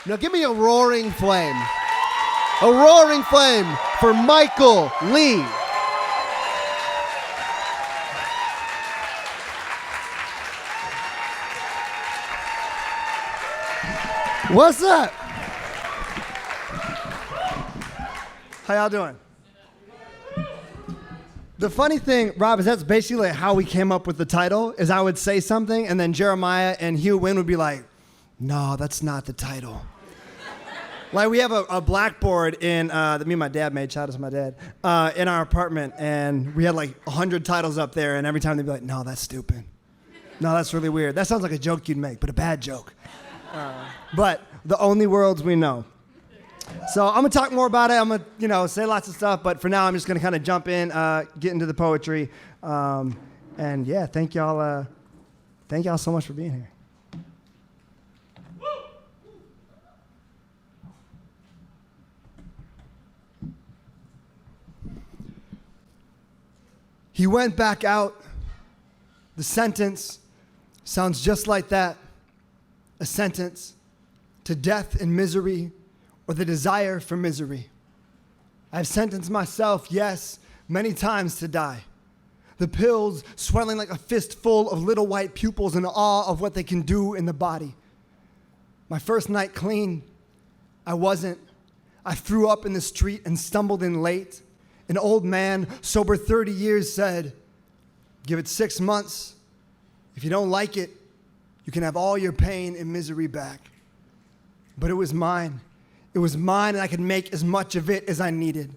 Now give me a roaring flame. A roaring flame for Michael Lee. What's up? How y'all doing? The funny thing, Rob, is that's basically how we came up with the title, is I would say something, and then Jeremiah and Hugh Wynn would be like, no, that's not the title. Like, we have a blackboard that me and my dad made, shout out to my dad, in our apartment, and we had like 100 titles up there, and every time they'd be like, no, that's stupid. No, that's really weird. That sounds like a joke you'd make, but a bad joke. But the only worlds we know. So I'm going to talk more about it. I'm going to, say lots of stuff, but for now I'm just going to kind of jump in, get into the poetry. And yeah, thank y'all so much for being here. He went back out. The sentence sounds just like that. A sentence to death and misery, or the desire for misery. I've sentenced myself, yes, many times to die. The pills swelling like a fistful of little white pupils in awe of what they can do in the body. My first night clean, I wasn't. I threw up in the street and stumbled in late. An old man, sober 30 years, said, give it 6 months. If you don't like it, you can have all your pain and misery back. But it was mine. It was mine, and I could make as much of it as I needed.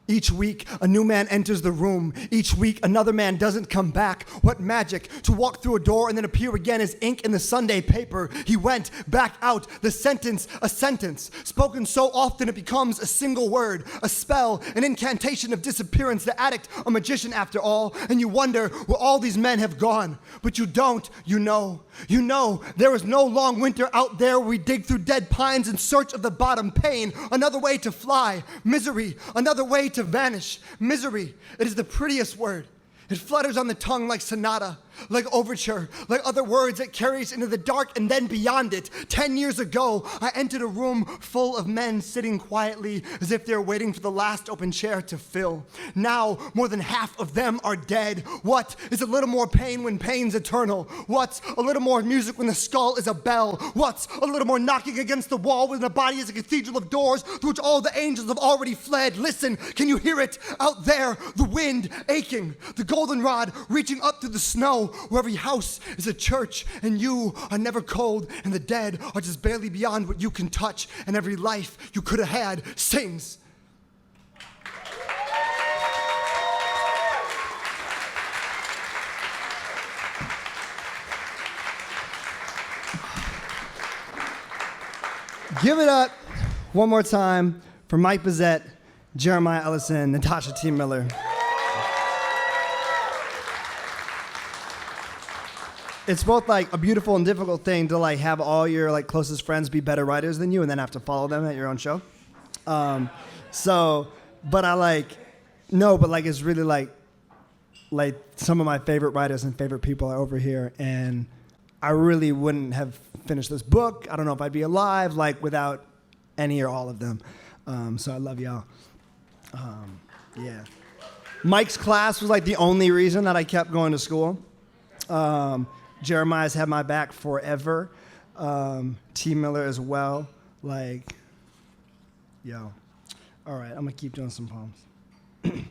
Each week, a new man enters the room. Each week, another man doesn't come back. What magic to walk through a door and then appear again as ink in the Sunday paper. He went back out, the sentence, a sentence, spoken so often it becomes a single word, a spell, an incantation of disappearance, the addict, a magician after all. And you wonder where all these men have gone. But you don't, you know. You know, there is no long winter out there where we dig through dead pines in search of the bottom pain. Another way to fly, misery, another way to vanish. Misery, it is the prettiest word. It flutters on the tongue like sonata, like overture, like other words it carries into the dark and then beyond it. 10 years ago, I entered a room full of men sitting quietly as if they're waiting for the last open chair to fill. Now, more than half of them are dead. What is a little more pain when pain's eternal? What's a little more music when the skull is a bell? What's a little more knocking against the wall when the body is a cathedral of doors through which all the angels have already fled? Listen, can you hear it? Out there, the wind aching, the goldenrod reaching up through the snow, where every house is a church and you are never cold and the dead are just barely beyond what you can touch, and every life you could have had sings. Give it up one more time for Mike Bazette, Jeremiah Ellison, Natasha T. Miller. It's both like a beautiful and difficult thing to like have all your like closest friends be better writers than you and then have to follow them at your own show. But it's really like some of my favorite writers and favorite people are over here, and I really wouldn't have finished this book. I don't know if I'd be alive like without any or all of them. So I love y'all. Yeah. Mike's class was like the only reason that I kept going to school. Jeremiah's had my back forever. T. Miller as well. Like, yo. All right, I'm going to keep doing some poems.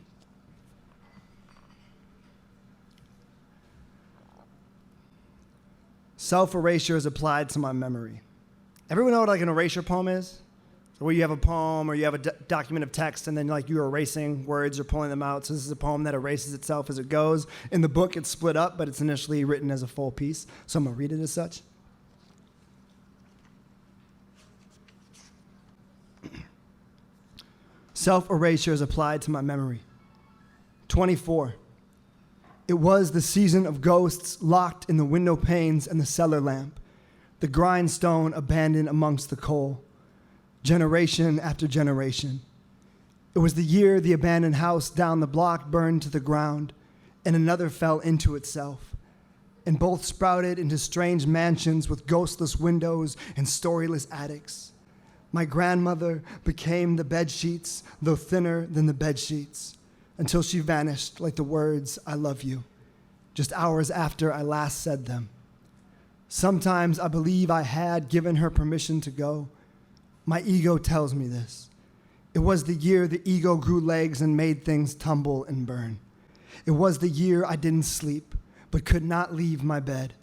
Self-erasure is applied to my memory. Everyone know what like an erasure poem is? Where you have a poem or you have a document of text and then like you're erasing words or pulling them out. So this is a poem that erases itself as it goes. In the book, it's split up, but it's initially written as a full piece. So I'm going to read it as such. Self-erasure is applied to my memory. 24. It was the season of ghosts locked in the window panes and the cellar lamp, the grindstone abandoned amongst the coal. Generation after generation. It was the year the abandoned house down the block burned to the ground and another fell into itself. and both sprouted into strange mansions with ghostless windows and storyless attics. My grandmother became the bedsheets, though thinner than the bedsheets, until she vanished like the words, "I love you," just hours after I last said them. Sometimes I believe I had given her permission to go. My ego tells me this. It was the year the ego grew legs and made things tumble and burn. It was the year I didn't sleep, but could not leave my bed.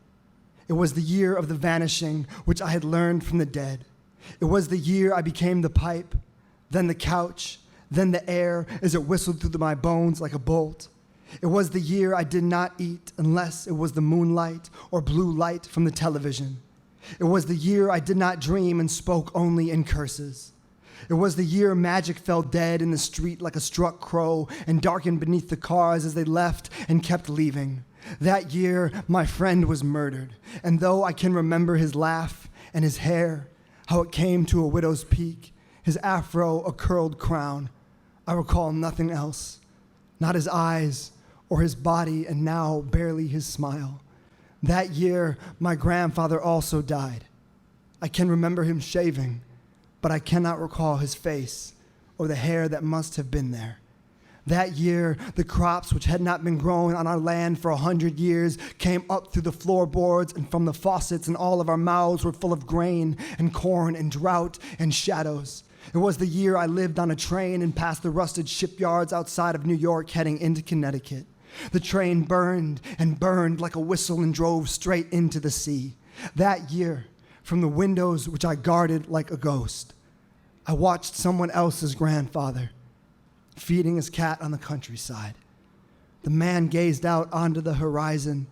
It was the year of the vanishing, which I had learned from the dead. It was the year I became the pipe, then the couch, then the air as it whistled through my bones like a bolt. It was the year I did not eat unless it was the moonlight or blue light from the television. It was the year I did not dream and spoke only in curses. It was the year magic fell dead in the street like a struck crow and darkened beneath the cars as they left and kept leaving. That year, my friend was murdered, and though I can remember his laugh and his hair, how it came to a widow's peak, his afro a curled crown, I recall nothing else, not his eyes or his body, and now barely his smile. That year, my grandfather also died. I can remember him shaving, but I cannot recall his face or the hair that must have been there. That year, the crops which had not been grown on our land for 100 years came up through the floorboards and from the faucets, and all of our mouths were full of grain and corn and drought and shadows. It was the year I lived on a train and passed the rusted shipyards outside of New York heading into Connecticut. The train burned and burned like a whistle and drove straight into the sea. That year, from the windows which I guarded like a ghost, I watched someone else's grandfather feeding his cat on the countryside. The man gazed out onto the horizon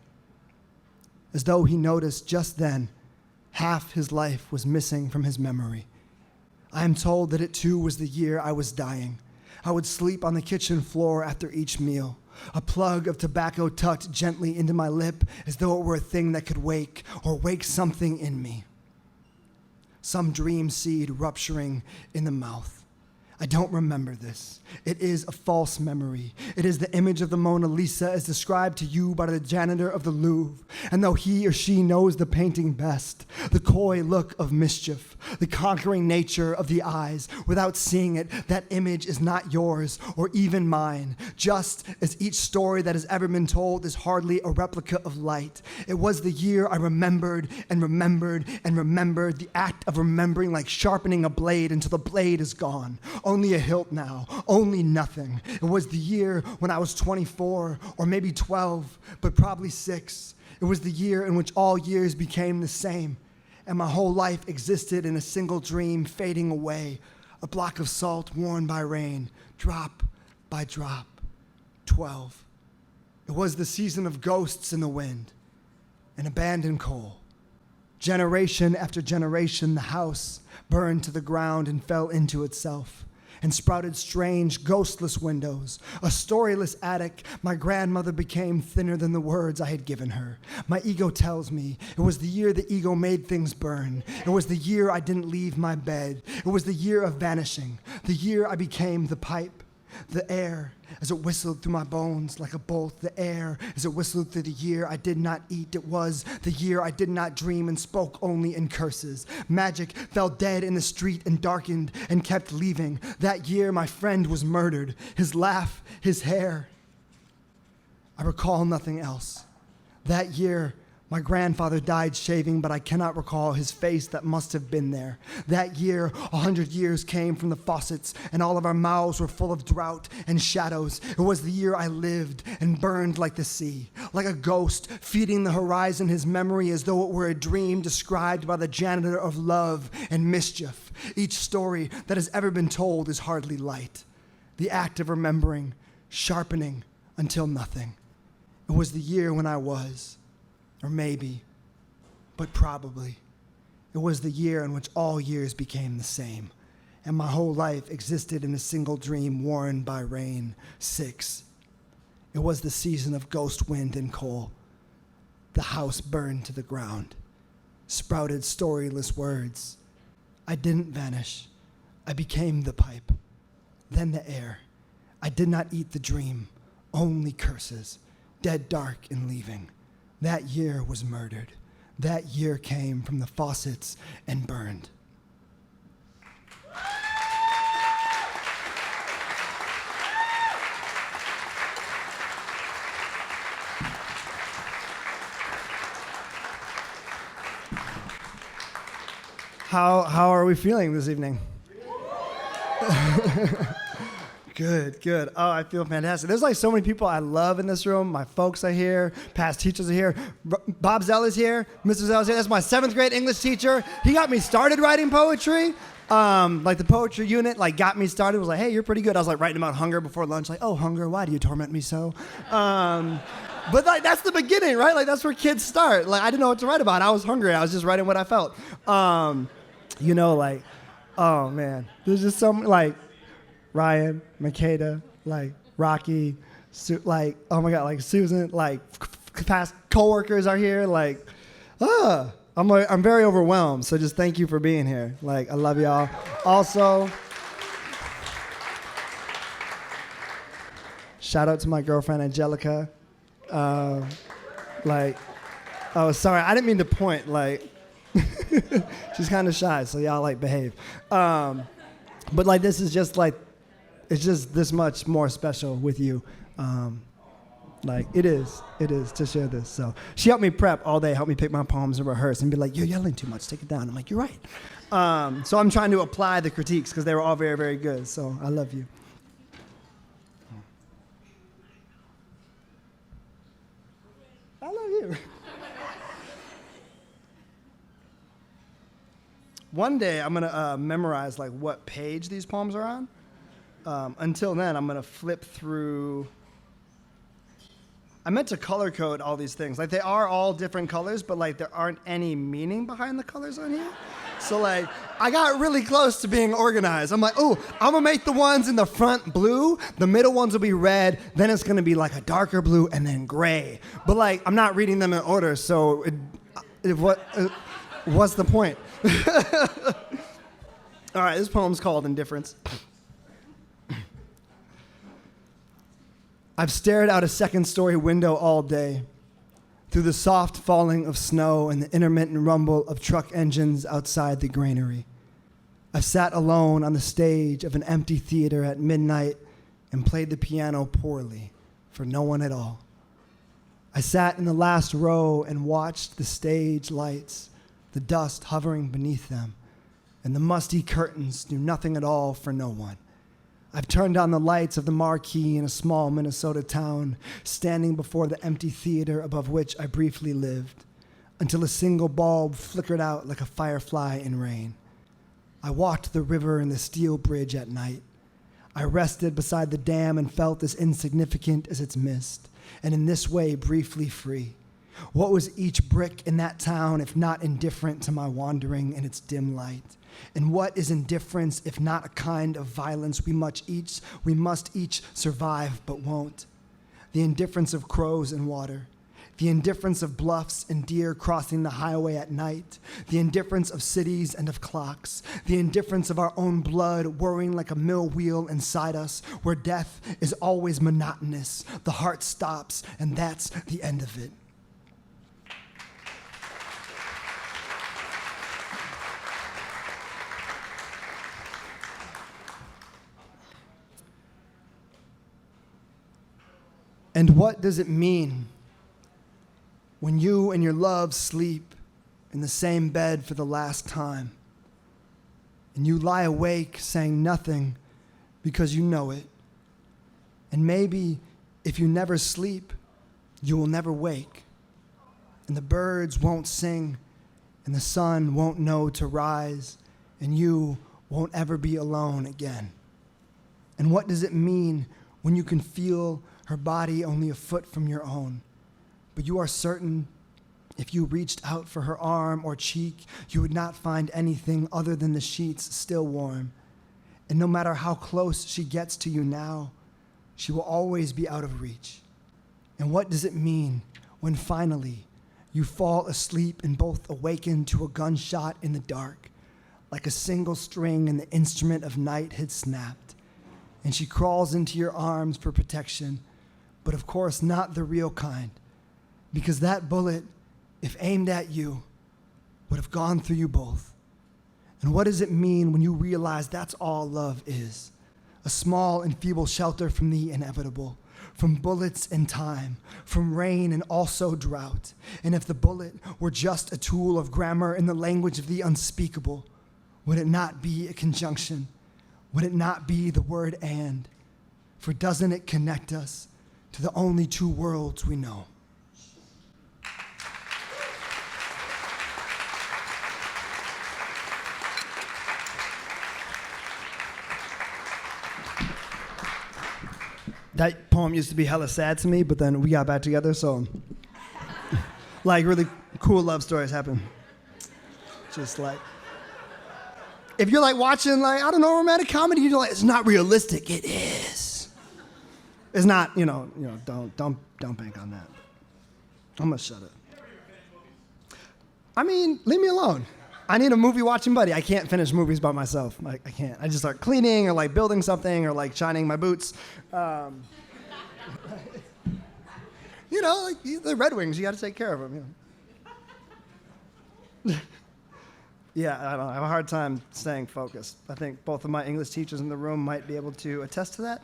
as though he noticed just then half his life was missing from his memory. I am told that it too was the year I was dying. I would sleep on the kitchen floor after each meal, a plug of tobacco tucked gently into my lip as though it were a thing that could wake or wake something in me. Some dream seed rupturing in the mouth. I don't remember this. It is a false memory. It is the image of the Mona Lisa as described to you by the janitor of the Louvre. And though he or she knows the painting best, the coy look of mischief, the conquering nature of the eyes, without seeing it, that image is not yours or even mine. Just as each story that has ever been told is hardly a replica of light. It was the year I remembered and remembered and remembered, the act of remembering like sharpening a blade until the blade is gone. Only a hilt now, only nothing. It was the year when I was 24 or maybe 12, but probably 6. It was the year in which all years became the same, and my whole life existed in a single dream fading away, a block of salt worn by rain, drop by drop. 12. It was the season of ghosts in the wind and abandoned coal. Generation after generation, the house burned to the ground and fell into itself, and sprouted strange, ghostless windows. A storyless attic, my grandmother became thinner than the words I had given her. My ego tells me it was the year the ego made things burn. It was the year I didn't leave my bed. It was the year of vanishing, the year I became the pipe, the air as it whistled through my bones like a bolt, the air as it whistled through the year I did not eat. It was the year I did not dream and spoke only in curses. Magic fell dead in the street and darkened and kept leaving. That year my friend was murdered, his laugh, his hair. I recall nothing else. That year my grandfather died shaving, but I cannot recall his face that must have been there. That year, 100 years came from the faucets, and all of our mouths were full of drought and shadows. It was the year I lived and burned like the sea, like a ghost, feeding the horizon his memory as though it were a dream described by the janitor of love and mischief. Each story that has ever been told is hardly light. The act of remembering, sharpening until nothing. It was the year when I was, or maybe, but probably, it was the year in which all years became the same, and my whole life existed in a single dream worn by rain. 6. It was the season of ghost wind and coal. The house burned to the ground, sprouted storyless words. I didn't vanish. I became the pipe, then the air. I did not eat the dream, only curses, dead dark and leaving. that year was murdered. That year came from the faucets and burned. How are we feeling this evening? Good. Oh, I feel fantastic. There's like so many people I love in this room. My folks are here. Past teachers are here. Bob Zell is here. Mr. Zell is here. That's my 7th grade English teacher. He got me started writing poetry. Like the poetry unit, like got me started. Was like, hey, you're pretty good. I was like writing about hunger before lunch. Like, oh, hunger, why do you torment me so? But like that's the beginning, right? Like that's where kids start. Like I didn't know what to write about. I was hungry. I was just writing what I felt. Like, oh man, there's just some like Ryan, Makeda, like Rocky, like oh my God, like Susan, like past coworkers are here. Like, I'm very overwhelmed. So just thank you for being here. Like I love y'all. Also, shout out to my girlfriend Angelica. Oh sorry, I didn't mean to point. Like. She's kind of shy, so y'all like behave. But like this is just like, it's just this much more special with you. Like it is to share this. So she helped me prep all day, helped me pick my poems and rehearse and be like, you're yelling too much, take it down. I'm like, you're right. So I'm trying to apply the critiques because they were all very, very good. So I love you. I love you. One day I'm gonna memorize like what page these poems are on. Until then, I'm gonna flip through. I meant to color code all these things. Like they are all different colors, but like there aren't any meaning behind the colors on here. So like I got really close to being organized. I'm like, oh, I'm gonna make the ones in the front blue, the middle ones will be red, then it's gonna be like a darker blue and then gray. But like I'm not reading them in order, so what's the point? All right, this poem's called Indifference. I've stared out a second-story window all day through the soft falling of snow and the intermittent rumble of truck engines outside the granary. I've sat alone on the stage of an empty theater at midnight and played the piano poorly for no one at all. I sat in the last row and watched the stage lights, the dust hovering beneath them, and the musty curtains do nothing at all for no one. I've turned on the lights of the marquee in a small Minnesota town, standing before the empty theater above which I briefly lived, until a single bulb flickered out like a firefly in rain. I walked the river and the steel bridge at night. I rested beside the dam and felt as insignificant as its mist, and in this way briefly free. What was each brick in that town if not indifferent to my wandering in its dim light? And what is indifference if not a kind of violence we must each survive but won't? The indifference of crows and water, the indifference of bluffs and deer crossing the highway at night, the indifference of cities and of clocks, the indifference of our own blood whirring like a mill wheel inside us, where death is always monotonous, the heart stops, and that's the end of it. And what does it mean when you and your love sleep in the same bed for the last time, and you lie awake saying nothing because you know it? And maybe if you never sleep, you will never wake, and the birds won't sing, and the sun won't know to rise, and you won't ever be alone again. And what does it mean when you can feel her body only a foot from your own, but you are certain if you reached out for her arm or cheek, you would not find anything other than the sheets still warm. And no matter how close she gets to you now, she will always be out of reach. And what does it mean when finally you fall asleep and both awaken to a gunshot in the dark, like a single string in the instrument of night had snapped, and she crawls into your arms for protection, but of course not the real kind, Because that bullet, if aimed at you, would have gone through you both. And what does it mean when you realize that's all love is? A small and feeble shelter from the inevitable, from bullets and time, from rain and also drought. And if the bullet were just a tool of grammar in the language of the unspeakable, would it not be a conjunction? Would it not be the word and? For doesn't it connect us to the only two worlds we know? That poem used to be hella sad to me, but then we got back together, so like really cool love stories happen. Just like, if you're like watching like, I don't know, romantic comedy, you're like, it's not realistic. It is. It's not, don't bank on that. I'm gonna shut it. I mean, leave me alone. I need a movie watching buddy. I can't finish movies by myself. Like, I can't. I just start cleaning or like building something or like shining my boots. Like the Red Wings, you got to take care of them. Yeah, I don't know. I have a hard time staying focused. I think both of my English teachers in the room might be able to attest to that.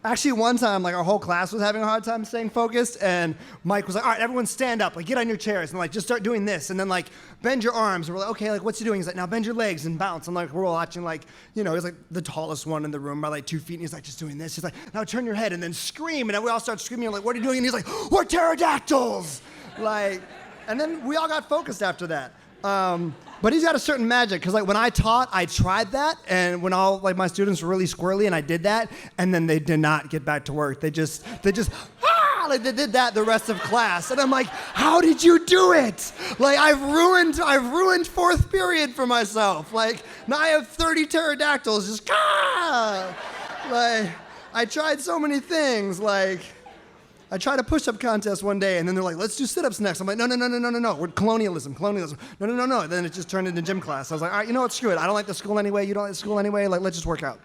Actually, one time, like our whole class was having a hard time staying focused, and Mike was like, "All right, everyone stand up, like get on your chairs, and like just start doing this, and then like bend your arms." And we're like, "Okay, like what's he doing?" He's like, "Now bend your legs and bounce." And like we're all watching, like he's like the tallest one in the room by like 2 feet, and he's like just doing this. He's like, "Now turn your head and then scream," and then we all start screaming, like, "What are you doing?" And he's like, "We're pterodactyls!" Like, and then we all got focused after that. But he's got a certain magic, because like when I taught, I tried that, and when all like my students were really squirrely, and I did that, and then they did not get back to work. They just like they did that the rest of class, and I'm like, how did you do it? Like I've ruined fourth period for myself. Like now I have 30 pterodactyls just like I tried so many things. Like I tried a push-up contest one day, and then they're like, let's do sit-ups next. I'm like, no. We're colonialism. No. Then it just turned into gym class. I was like, all right, you know what, screw it. I don't like the school anyway. You don't like the school anyway. Like, let's just work out.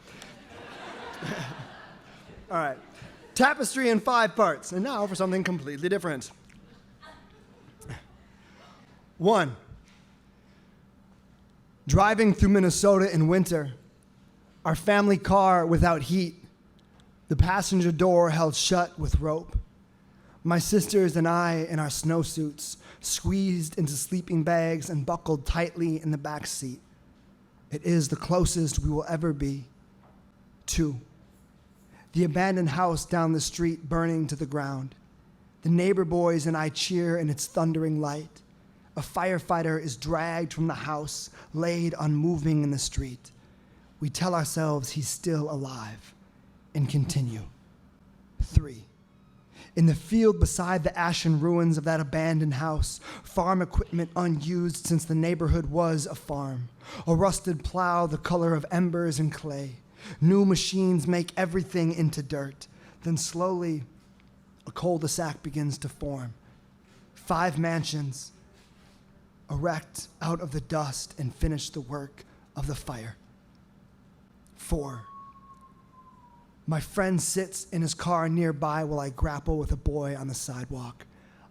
All right. Tapestry in 5 parts. And now for something completely different. 1. Driving through Minnesota in winter. Our family car without heat. The passenger door held shut with rope. My sisters and I in our snowsuits, squeezed into sleeping bags and buckled tightly in the back seat. It is the closest we will ever be. 2. The abandoned house down the street burning to the ground. The neighbor boys and I cheer in its thundering light. A firefighter is dragged from the house, laid unmoving in the street. We tell ourselves he's still alive and continue. 3. In the field beside the ashen ruins of that abandoned house, farm equipment unused since the neighborhood was a farm. A rusted plow the color of embers and clay. New machines make everything into dirt. Then slowly, a cul-de-sac begins to form. 5 mansions erect out of the dust and finish the work of the fire. 4. My friend sits in his car nearby while I grapple with a boy on the sidewalk.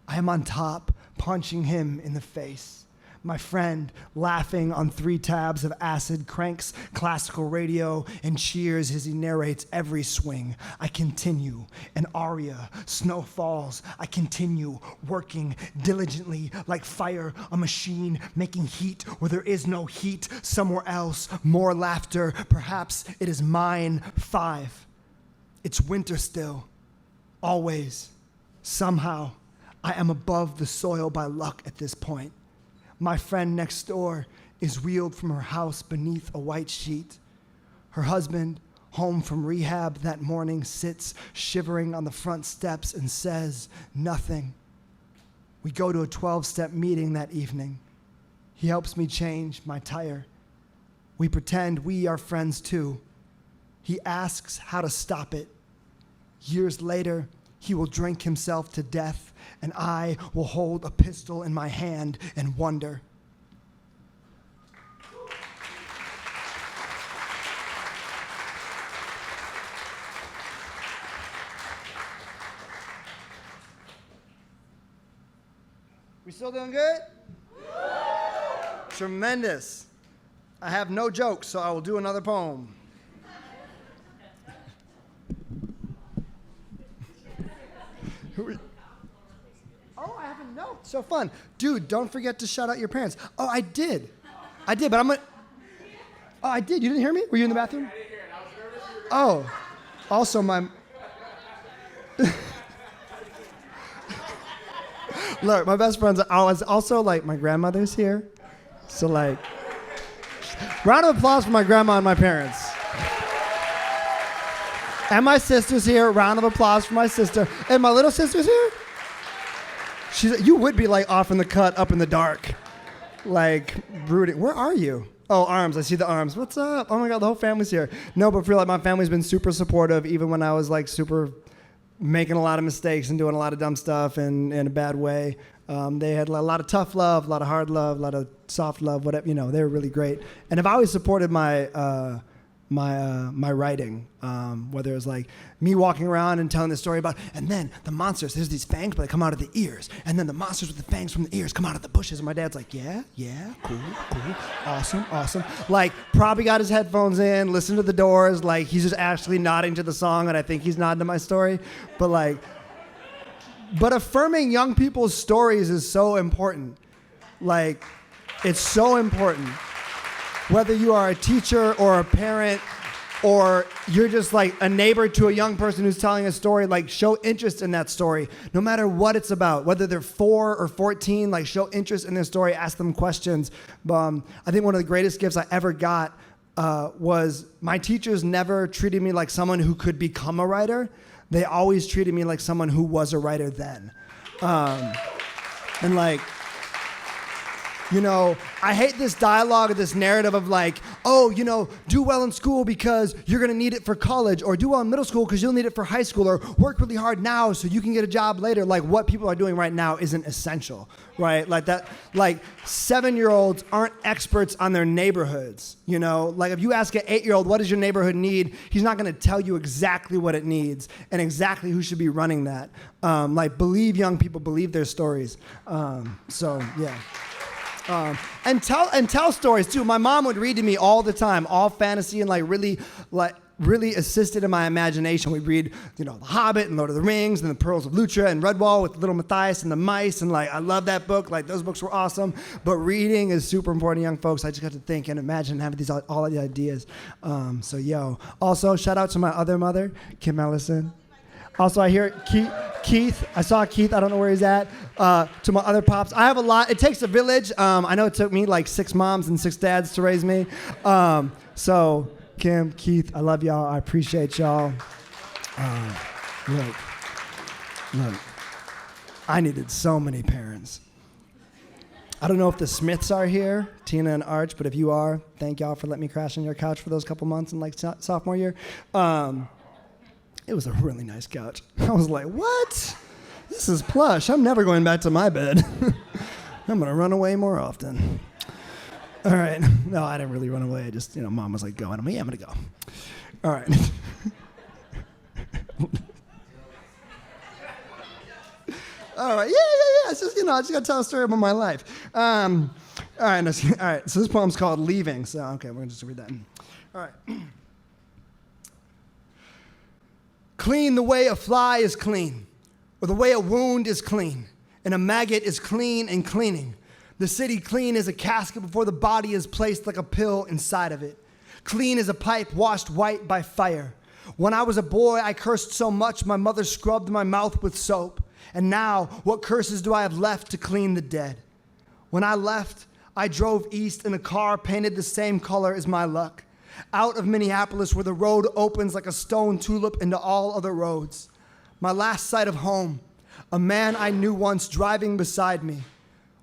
I am on top, punching him in the face. My friend, laughing on 3 tabs of acid, cranks classical radio and cheers as he narrates every swing. I continue, an aria, snow falls. I continue, working diligently like fire, a machine, making heat where there is no heat. Somewhere else, more laughter. Perhaps it is mine. 5. It's winter still, always. Somehow, I am above the soil by luck at this point. My friend next door is wheeled from her house beneath a white sheet. Her husband, home from rehab that morning, sits shivering on the front steps and says nothing. We go to a 12-step meeting that evening. He helps me change my tire. We pretend we are friends too. He asks how to stop it. Years later, he will drink himself to death, and I will hold a pistol in my hand and wonder. We still doing good? Tremendous. I have no jokes, so I will do another poem. Oh, I have a note. So fun. Dude, don't forget to shout out your parents. Oh, I did, but I'm going to... Oh, I did. You didn't hear me? Were you in the bathroom? I didn't hear it. I was nervous you were going to... Oh, also my... Look, my best friends are also, like, my grandmother's here. So, like, round of applause for my grandma and my parents. And my sister's here. Round of applause for my sister. And my little sister's here. You would be, like, off in the cut, up in the dark. Like, brooding. Where are you? Oh, arms. I see the arms. What's up? Oh, my God, the whole family's here. No, but for real, like, my family's been super supportive, even when I was, like, super making a lot of mistakes and doing a lot of dumb stuff in a bad way. They had a lot of tough love, a lot of hard love, a lot of soft love, whatever. You know, they were really great. And have always supported my writing, whether it was like me walking around and telling the story about, and then the monsters, there's these fangs, but they come out of the ears, and then the monsters with the fangs from the ears come out of the bushes, and my dad's like, yeah, cool, awesome. Like, probably got his headphones in, listened to the Doors, like, he's just actually nodding to the song, and I think he's nodding to my story, but affirming young people's stories is so important. Like, it's so important. Whether you are a teacher or a parent, or you're just like a neighbor to a young person who's telling a story, like, show interest in that story, no matter what it's about. Whether they're 4 or 14, like, show interest in their story, ask them questions. I think one of the greatest gifts I ever got was my teachers never treated me like someone who could become a writer. They always treated me like someone who was a writer then. And like, you know, I hate this dialogue or this narrative of like, oh, you know, do well in school because you're going to need it for college, or do well in middle school because you'll need it for high school, or work really hard now so you can get a job later. Like, what people are doing right now isn't essential, right? Like that, like 7-year-olds aren't experts on their neighborhoods, you know? Like, if you ask an 8-year-old, what does your neighborhood need? He's not going to tell you exactly what it needs and exactly who should be running that. Like, believe young people, believe their stories. So, yeah. And tell stories too. My mom would read to me all the time, all fantasy and really assisted in my imagination. We'd read, you know, The Hobbit and Lord of the Rings and The Pearls of Lutra and Redwall with Little Matthias and the Mice, and like, I love that book. Like, those books were awesome. But reading is super important to young folks. I just got to think and imagine having all of these ideas. Also shout out to my other mother, Kim Ellison. Also, I hear Keith. I saw Keith. I don't know where he's at. To my other pops. I have a lot. It takes a village. I know it took me like 6 moms and 6 dads to raise me. So, Kim, Keith, I love y'all. I appreciate y'all. Look. I needed so many parents. I don't know if the Smiths are here, Tina and Arch, but if you are, thank y'all for letting me crash on your couch for those couple months in like sophomore year. It was a really nice couch. I was like, what? This is plush. I'm never going back to my bed. I'm going to run away more often. All right. No, I didn't really run away. I just, Mom was like, go. And I'm like, yeah, I'm going to go. All right. All right. Yeah. It's just, I just got to tell a story about my life. All right. So this poem's called Leaving. So, okay, we're going to just read that. All right. Clean the way a fly is clean, or the way a wound is clean, and a maggot is clean and cleaning. The city clean as a casket before the body is placed like a pill inside of it. Clean as a pipe washed white by fire. When I was a boy, I cursed so much my mother scrubbed my mouth with soap. And now, what curses do I have left to clean the dead? When I left, I drove east in a car painted the same color as my luck. Out of Minneapolis, where the road opens like a stone tulip into all other roads. My last sight of home, a man I knew once driving beside me.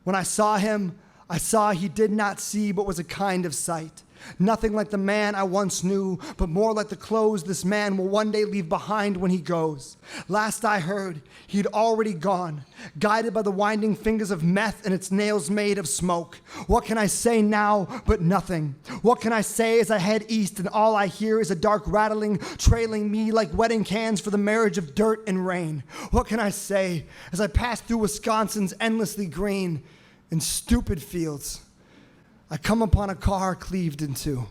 When I saw him, I saw he did not see but was a kind of sight. Nothing like the man I once knew, but more like the clothes this man will one day leave behind when he goes. Last I heard, he'd already gone, guided by the winding fingers of meth and its nails made of smoke. What can I say now but nothing? What can I say as I head east and all I hear is a dark rattling, trailing me like wedding cans for the marriage of dirt and rain? What can I say as I pass through Wisconsin's endlessly green and stupid fields? I come upon a car cleaved in two.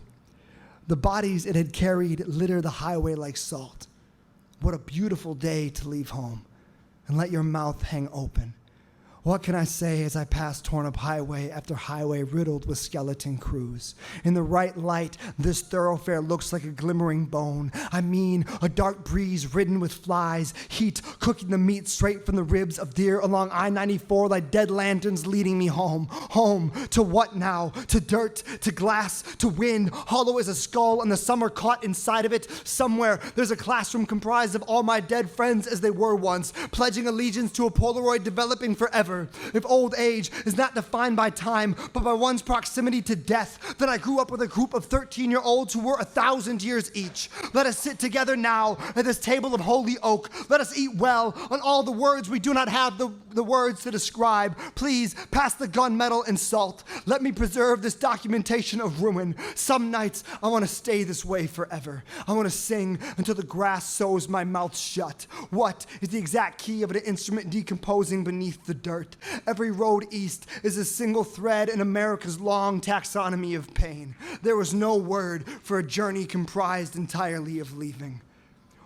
The bodies it had carried litter the highway like salt. What a beautiful day to leave home and let your mouth hang open. What can I say as I pass torn up highway after highway riddled with skeleton crews? In the right light, this thoroughfare looks like a glimmering bone. I mean, a dark breeze ridden with flies, heat cooking the meat straight from the ribs of deer along I-94 like dead lanterns leading me home. Home to what now? To dirt, to glass, to wind, hollow as a skull and the summer caught inside of it. Somewhere there's a classroom comprised of all my dead friends as they were once, pledging allegiance to a Polaroid developing forever. If old age is not defined by time, but by one's proximity to death, then I grew up with a group of 13-year-olds who were 1,000 years each. Let us sit together now at this table of holy oak. Let us eat well on all the words we do not have the words to describe. Please pass the gunmetal and salt. Let me preserve this documentation of ruin. Some nights I want to stay this way forever. I want to sing until the grass sews my mouth shut. What is the exact key of an instrument decomposing beneath the dirt? Every road east is a single thread in America's long taxonomy of pain. There was no word for a journey comprised entirely of leaving.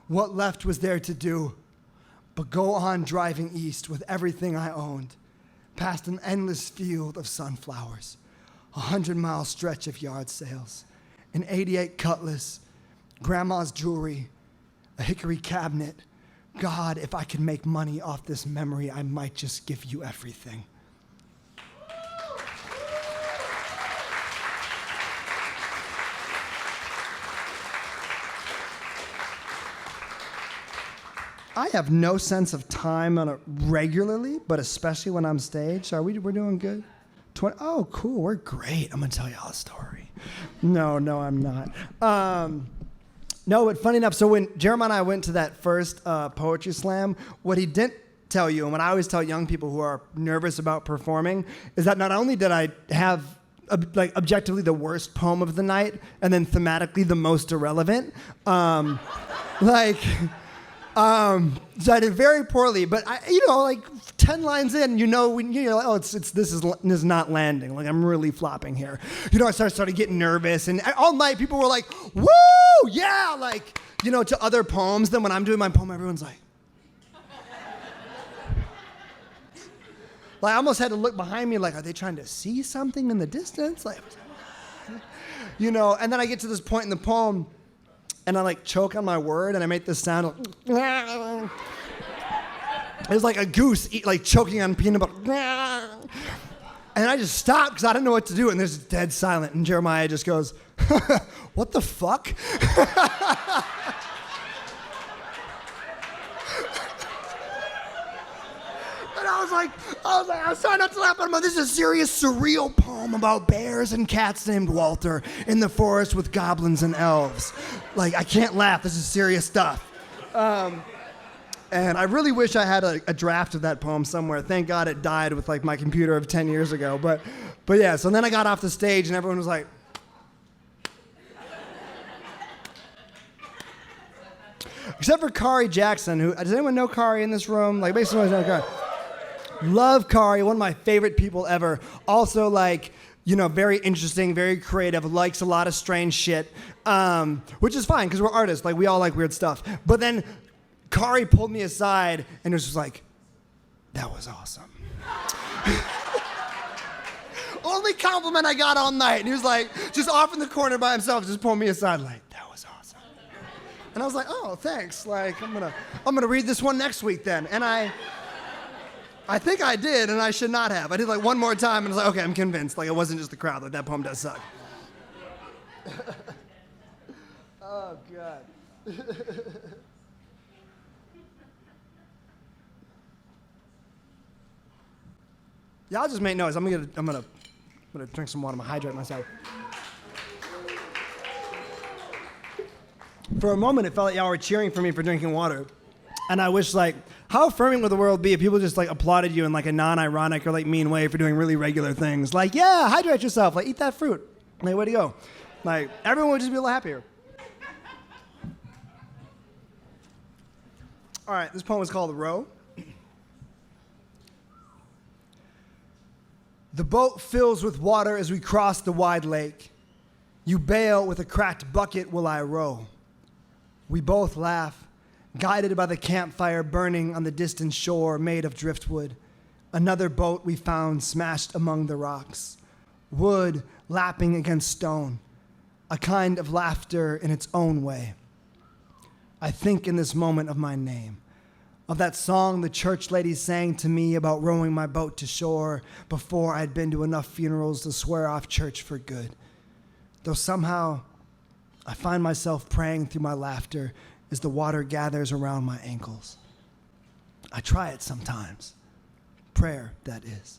What left was there to do but go on driving east with everything I owned, past an endless field of sunflowers, 100-mile stretch of yard sales, an 88 Cutlass, grandma's jewelry, a hickory cabinet. God, if I could make money off this memory, I might just give you everything. I have no sense of time on it regularly, but especially when I'm staged. We're doing good? Oh, cool, we're great. I'm gonna tell y'all a story. No, I'm not. No, but funny enough, so when Jeremiah and I went to that first poetry slam, what he didn't tell you, and what I always tell young people who are nervous about performing, is that not only did I have objectively the worst poem of the night, and then thematically the most irrelevant, so I did very poorly, but 10 lines in, this is not landing. Like, I'm really flopping here. I started getting nervous, and all night people were like, woo, yeah, to other poems. Then when I'm doing my poem, everyone's like, I almost had to look behind me, like, are they trying to see something in the distance? And then I get to this point in the poem, and I choke on my word, and I make this sound of, it's like a goose choking on peanut butter. And I just stop because I didn't know what to do, and there's dead silent, and Jeremiah just goes, what the fuck? And I was trying not to laugh, but this is a serious, surreal poem about bears and cats named Walter in the forest with goblins and elves. I can't laugh. This is serious stuff. And I really wish I had a draft of that poem somewhere. Thank God it died with my computer of 10 years ago. But yeah, so then I got off the stage and everyone was like, except for Kari Jackson, who, does anyone know Kari in this room? Basically, knows Kari. Love Kari, one of my favorite people ever. Also, very interesting, very creative, likes a lot of strange shit, which is fine because we're artists. We all like weird stuff. But then Kari pulled me aside and was just like, that was awesome. Only compliment I got all night. And he was just off in the corner by himself, just pulled me aside that was awesome. And I was like, oh, thanks. I'm gonna read this one next week then. And I think I did, and I should not have. I did one more time, and I was like, okay, I'm convinced. It wasn't just the crowd. That poem does suck. Oh, God. Y'all just make noise. I'm gonna drink some water. I'm gonna hydrate myself. For a moment, it felt like y'all were cheering for me for drinking water. And I wish, like, how affirming would the world be if people just, like, applauded you in, like, a non-ironic or, like, mean way for doing really regular things? Like, yeah, hydrate yourself. Like, eat that fruit. Like, way to go. Like, everyone would just be a little happier. All right, this poem is called Row. The boat fills with water as we cross the wide lake. You bail with a cracked bucket while I row. We both laugh, guided by the campfire burning on the distant shore made of driftwood. Another boat we found smashed among the rocks. Wood lapping against stone. A kind of laughter in its own way. I think in this moment of my name, of that song the church lady sang to me about rowing my boat to shore before I'd been to enough funerals to swear off church for good. Though somehow I find myself praying through my laughter as the water gathers around my ankles. I try it sometimes. Prayer, that is.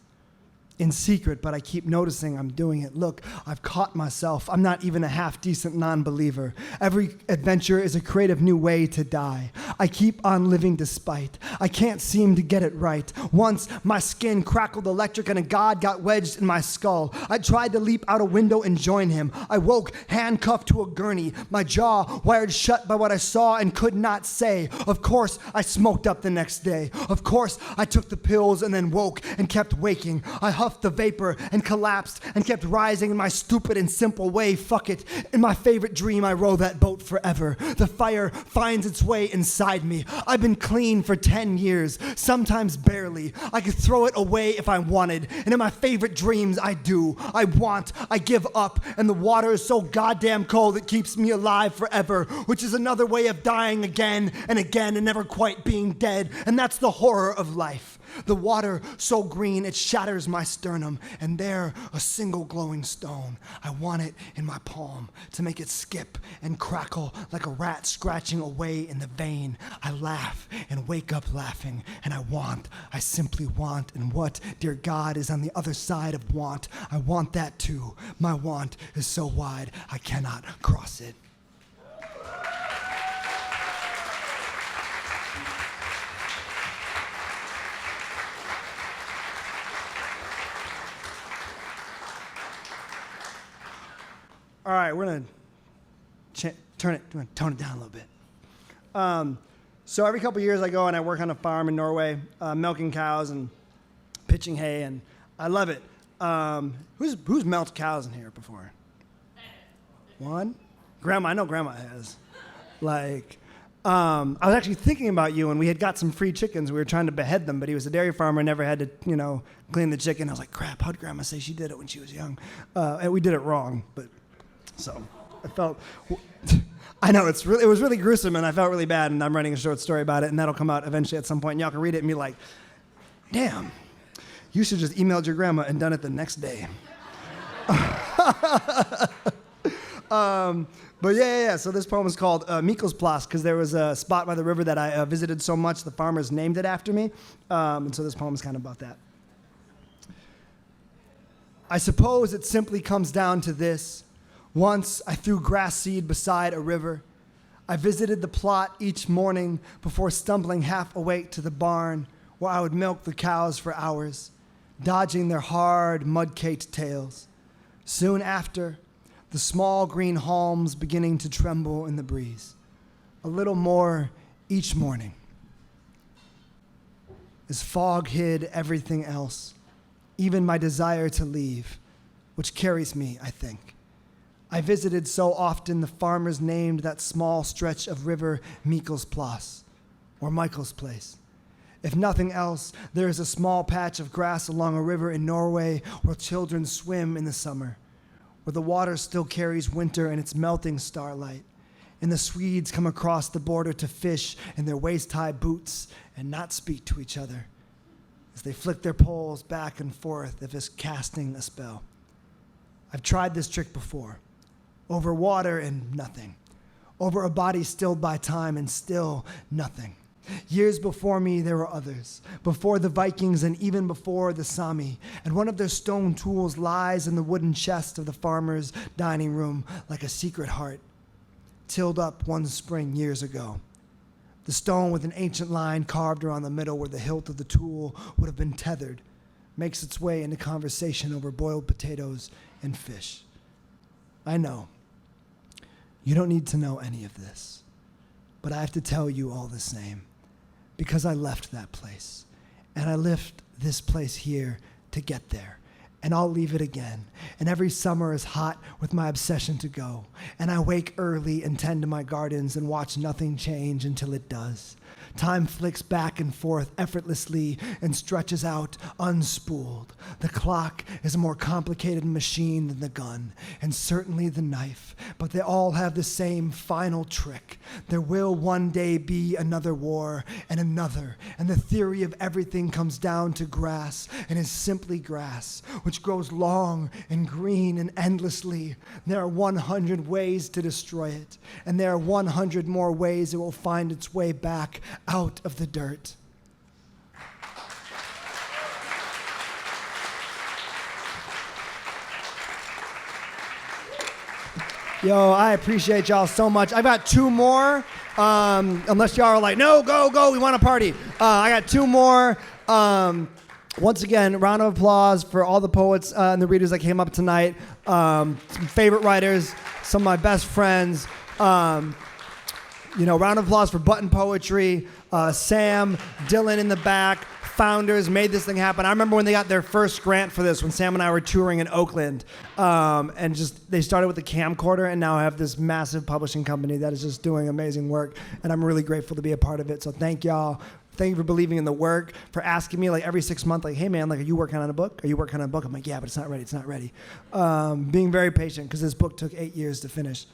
In secret, but I keep noticing I'm doing it. Look, I've caught myself. I'm not even a half-decent non-believer. Every adventure is a creative new way to die. I keep on living despite. I can't seem to get it right. Once, my skin crackled electric and a god got wedged in my skull. I tried to leap out a window and join him. I woke handcuffed to a gurney, my jaw wired shut by what I saw and could not say. Of course, I smoked up the next day. Of course, I took the pills and then woke and kept waking. I huffed the vapor and collapsed and kept rising in my stupid and simple way. Fuck it. In my favorite dream, I row that boat forever. The fire finds its way inside me. I've been clean for 10 years, sometimes barely. I could throw it away if I wanted. And in my favorite dreams, I do. I want. I give up. And the water is so goddamn cold it keeps me alive forever, which is another way of dying again and never quite being dead. And that's the horror of life. The water so green it shatters my sternum, and there a single glowing stone. I want it in my palm to make it skip and crackle like a rat scratching away in the vein. I laugh and wake up laughing, and I simply want, and what, dear God, is on the other side of want? I want that too. My want is so wide I cannot cross it. All right, we're going to tone it down a little bit. So every couple of years I go and I work on a farm in Norway, milking cows and pitching hay, and I love it. Who's milked cows in here before? One? Grandma, I know Grandma has. I was actually thinking about you, and we had got some free chickens. We were trying to behead them, but he was a dairy farmer, never had to, clean the chicken. I was like, crap, how'd Grandma say she did it when she was young? And we did it wrong, but... So I felt, I know it was really gruesome, and I felt really bad, and I'm writing a short story about it, and that'll come out eventually at some point, and y'all can read it and be like, damn, you should just emailed your grandma and done it the next day. But yeah, so this poem is called Mikkelsplas, because there was a spot by the river that I visited so much, the farmers named it after me, and so this poem is kind of about that. I suppose it simply comes down to this. Once I threw grass seed beside a river. I visited the plot each morning before stumbling half awake to the barn where I would milk the cows for hours, dodging their hard, mud-caked tails. Soon after, the small green haulms beginning to tremble in the breeze. A little more each morning. As fog hid everything else, even my desire to leave, which carries me, I think. I visited so often the farmers named that small stretch of river Mikkelsplas, or Michael's Place. If nothing else, there is a small patch of grass along a river in Norway where children swim in the summer, where the water still carries winter in its melting starlight, and the Swedes come across the border to fish in their waist-high boots and not speak to each other, as they flick their poles back and forth as if casting a spell. I've tried this trick before. Over water and nothing. Over a body stilled by time and still nothing. Years before me, there were others. Before the Vikings and even before the Sami. And one of their stone tools lies in the wooden chest of the farmer's dining room like a secret heart. tilled up one spring years ago. The stone with an ancient line carved around the middle where the hilt of the tool would have been tethered makes its way into conversation over boiled potatoes and fish. I know. You don't need to know any of this, but I have to tell you all the same, because I left that place, and I left this place here to get there. And I'll leave it again. And every summer is hot with my obsession to go. And I wake early and tend to my gardens and watch nothing change until it does. Time flicks back and forth effortlessly and stretches out unspooled. The clock is a more complicated machine than the gun, and certainly the knife, but they all have the same final trick. There will one day be another war and another, and the theory of everything comes down to grass, and is simply grass, which grows long and green and endlessly. There are 100 ways to destroy it, and there are 100 more ways it will find its way back out of the dirt. Yo, I appreciate y'all so much. I've got two more, unless y'all are like, no, go, we want to party. I got two more. Once again, round of applause for all the poets and the readers that came up tonight. Some favorite writers, some of my best friends. Round of applause for Button Poetry, Sam, Dylan in the back, founders, made this thing happen. I remember when they got their first grant for this, when Sam and I were touring in Oakland, and they started with a camcorder and now have this massive publishing company that is just doing amazing work, and I'm really grateful to be a part of it, so thank y'all. Thank you for believing in the work, for asking me like every 6 months, like, hey man, like, are you working on a book? Are you working on a book? I'm like, yeah, but it's not ready. Being very patient, because this book took 8 years to finish.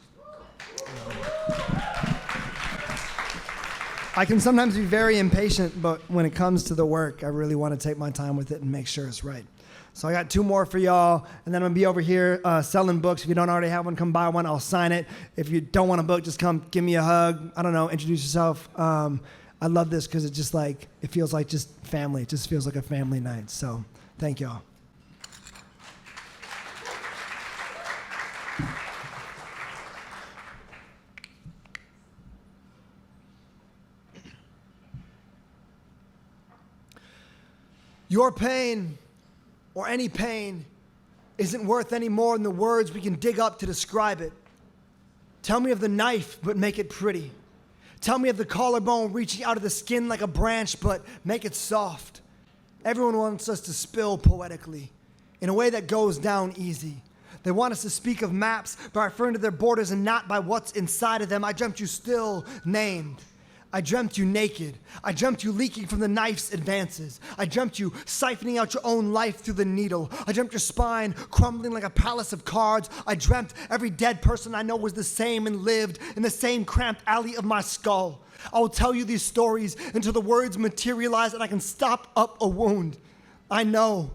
I can sometimes be very impatient, but when it comes to the work, I really want to take my time with it and make sure it's right. So I got two more for y'all, and then I'm going to be over here selling books. If you don't already have one, come buy one. I'll sign it. If you don't want a book, just come give me a hug. I don't know, introduce yourself. I love this because it's just like, it feels like just family. It just feels like a family night. So thank y'all. Your pain, or any pain, isn't worth any more than the words we can dig up to describe it. Tell me of the knife, but make it pretty. Tell me of the collarbone reaching out of the skin like a branch, but make it soft. Everyone wants us to spill poetically, in a way that goes down easy. They want us to speak of maps by referring to their borders and not by what's inside of them. I dreamt you still named. I dreamt you naked. I dreamt you leaking from the knife's advances. I dreamt you siphoning out your own life through the needle. I dreamt your spine crumbling like a palace of cards. I dreamt every dead person I know was the same and lived in the same cramped alley of my skull. I will tell you these stories until the words materialize and I can stop up a wound. I know.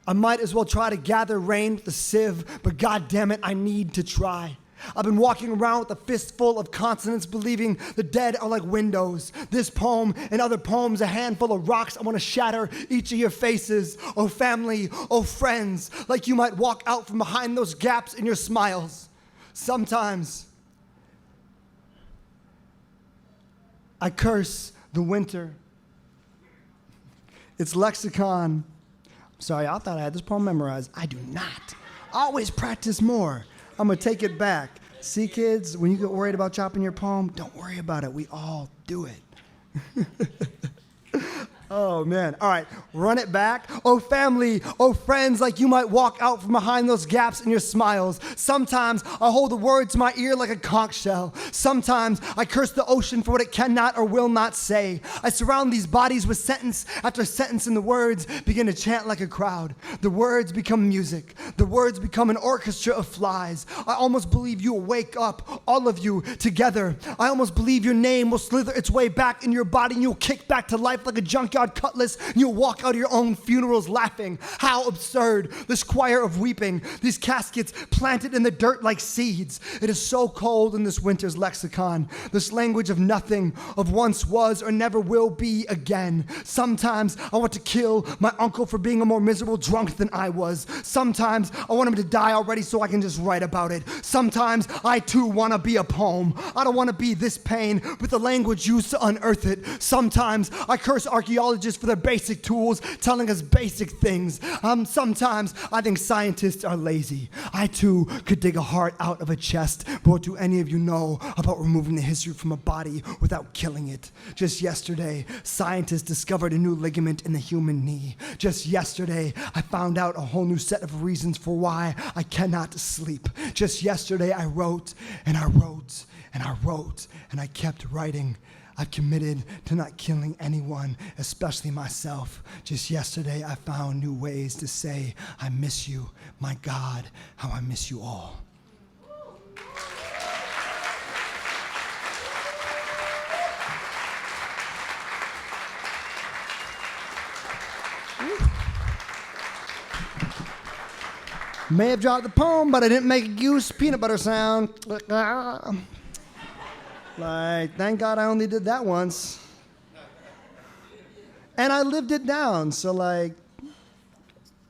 I might as well try to gather rain with a sieve, but God damn it, I need to try. I've been walking around with a fistful of consonants, believing the dead are like windows. This poem and other poems, a handful of rocks I want to shatter each of your faces. Oh family, oh friends, like you might walk out from behind those gaps in your smiles. Sometimes I curse the winter. Its lexicon. Sorry, I thought I had this poem memorized. I do not. Always practice more. I'm going to take it back. See, kids, when you get worried about chopping your poem, don't worry about it. We all do it. Oh, man. All right, run it back. Oh, family, oh, friends, like you might walk out from behind those gaps in your smiles. Sometimes I hold the word to my ear like a conch shell. Sometimes I curse the ocean for what it cannot or will not say. I surround these bodies with sentence after sentence, and the words begin to chant like a crowd. The words become music. The words become an orchestra of flies. I almost believe you will wake up, all of you, together. I almost believe your name will slither its way back in your body, and you'll kick back to life like a junkyard junkyard cutlass, and you'll walk out of your own funerals laughing. How absurd, this choir of weeping, these caskets planted in the dirt like seeds. It is so cold in this winter's lexicon, this language of nothing, of once was or never will be again. Sometimes I want to kill my uncle for being a more miserable drunk than I was. Sometimes I want him to die already so I can just write about it. Sometimes I too want to be a poem. I don't want to be this pain, but the language used to unearth it. Sometimes I curse archaeologists for their basic tools, telling us basic things. Sometimes I think scientists are lazy. I too could dig a heart out of a chest, but what do any of you know about removing the history from a body without killing it? Just yesterday, scientists discovered a new ligament in the human knee. Just yesterday, I found out a whole new set of reasons for why I cannot sleep. Just yesterday, I wrote and I wrote and I wrote and I kept writing. I've committed to not killing anyone, especially myself. Just yesterday, I found new ways to say, I miss you. My God, how I miss you all. May have dropped the poem, but I didn't make a goose peanut butter sound. Like, thank God I only did that once. And I lived it down, so like,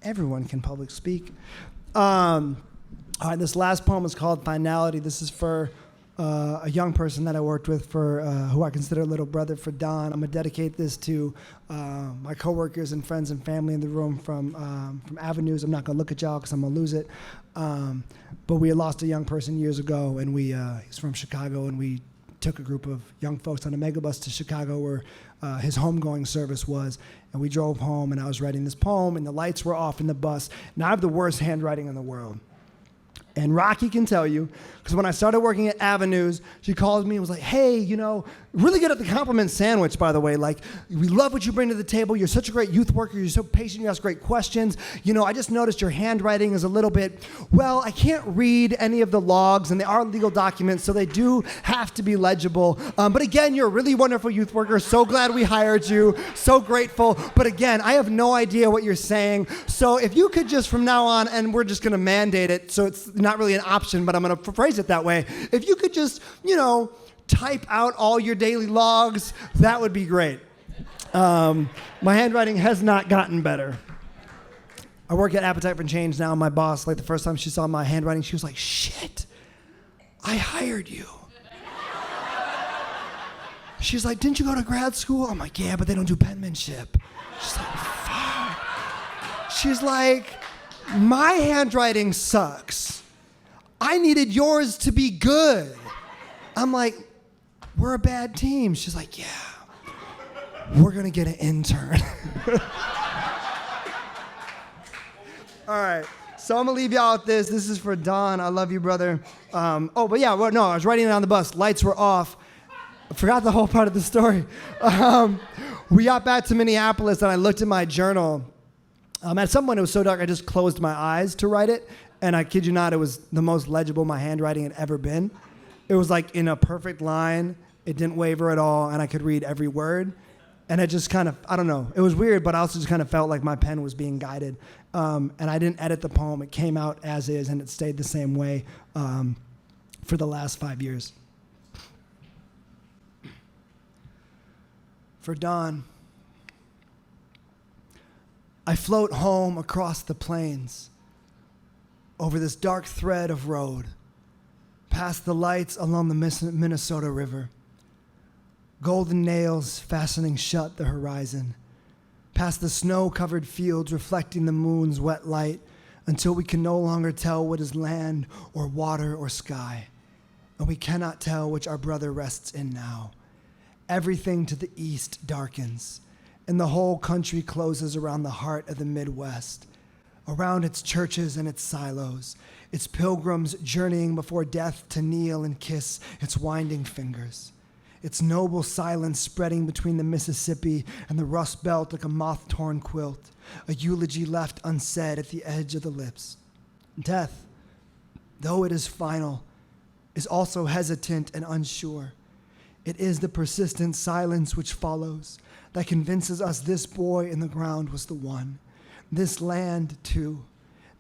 everyone can public speak. All right, this last poem is called Finality. This is for a young person that I worked with, for who I consider a little brother, for Don. I'm gonna dedicate this to my coworkers and friends and family in the room from Avenues. I'm not gonna look at y'all because I'm gonna lose it. But we had lost a young person years ago, and he's from Chicago, and we took a group of young folks on a megabus to Chicago where his homegoing service was, and we drove home, and I was writing this poem, and the lights were off in the bus. Now I have the worst handwriting in the world. And Rocky can tell you, because when I started working at Avenues, she called me and was like, hey, really good at the compliment sandwich, by the way. Like, we love what you bring to the table. You're such a great youth worker. You're so patient. You ask great questions. I just noticed your handwriting is a little bit, well, I can't read any of the logs, and they are legal documents, so they do have to be legible. But again, you're a really wonderful youth worker. So glad we hired you. So grateful. But again, I have no idea what you're saying. So if you could just from now on, and we're just going to mandate it, so it's not really an option, but I'm going to phrase it that way. If you could just, type out all your daily logs, that would be great. My handwriting has not gotten better. I work at Appetite for Change now. My boss, the first time she saw my handwriting, she was like, shit, I hired you. She's like, didn't you go to grad school? I'm like, yeah, but they don't do penmanship. She's like, fuck. She's like, my handwriting sucks. I needed yours to be good. I'm like, we're a bad team. She's like, yeah, we're going to get an intern. All right, so I'm going to leave y'all with this. This is for Don. I love you, brother. I was writing it on the bus. Lights were off. I forgot the whole part of the story. We got back to Minneapolis, and I looked at my journal. At some point, it was so dark, I just closed my eyes to write it. And I kid you not, it was the most legible my handwriting had ever been. It was like in a perfect line. It didn't waver at all, and I could read every word. And it just kind of, I don't know, it was weird, but I also just kind of felt like my pen was being guided. And I didn't edit the poem. It came out as is, and it stayed the same way for the last 5 years. For Don, I float home across the plains, over this dark thread of road, past the lights along the Minnesota River, golden nails fastening shut the horizon, past the snow-covered fields reflecting the moon's wet light, until we can no longer tell what is land or water or sky, and we cannot tell which our brother rests in now. Everything to the east darkens, and the whole country closes around the heart of the Midwest, around its churches and its silos, its pilgrims journeying before death to kneel and kiss its winding fingers, its noble silence spreading between the Mississippi and the Rust Belt like a moth-torn quilt, a eulogy left unsaid at the edge of the lips. Death, though it is final, is also hesitant and unsure. It is the persistent silence which follows, that convinces us this boy in the ground was the one. This land, too.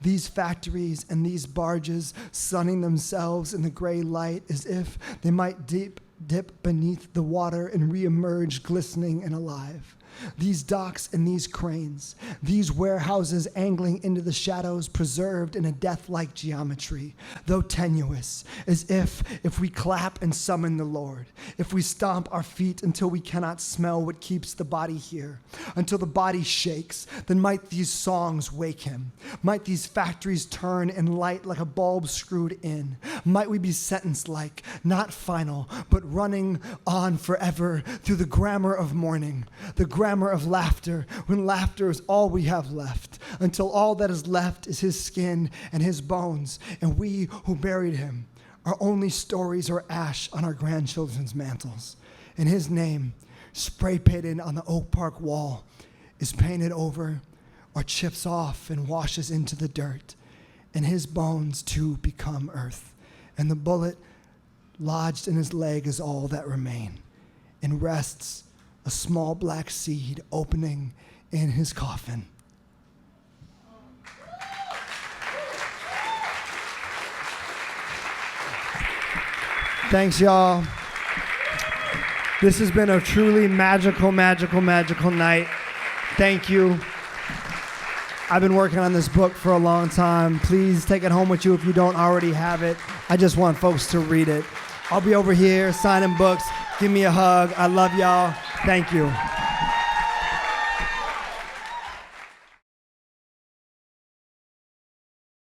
These factories and these barges sunning themselves in the gray light as if they might dip beneath the water and reemerge glistening and alive. These docks and these cranes, these warehouses angling into the shadows, preserved in a death-like geometry, though tenuous, as if we clap and summon the Lord, if we stomp our feet until we cannot smell what keeps the body here, until the body shakes, then might these songs wake him, might these factories turn and light like a bulb screwed in, might we be sentenced like, not final, but running on forever through the grammar of mourning, the grammar of laughter, when laughter is all we have left, until all that is left is his skin and his bones, and we who buried him, our only stories are ash on our grandchildren's mantles. And his name, spray painted on the Oak Park wall, is painted over or chips off and washes into the dirt, and his bones too become earth, and the bullet lodged in his leg is all that remain, and rests a small black seed opening in his coffin. Thanks, y'all. This has been a truly magical night. Thank you. I've been working on this book for a long time. Please take it home with you if you don't already have it. I just want folks to read it. I'll be over here signing books. Give me a hug. I love y'all. Thank you.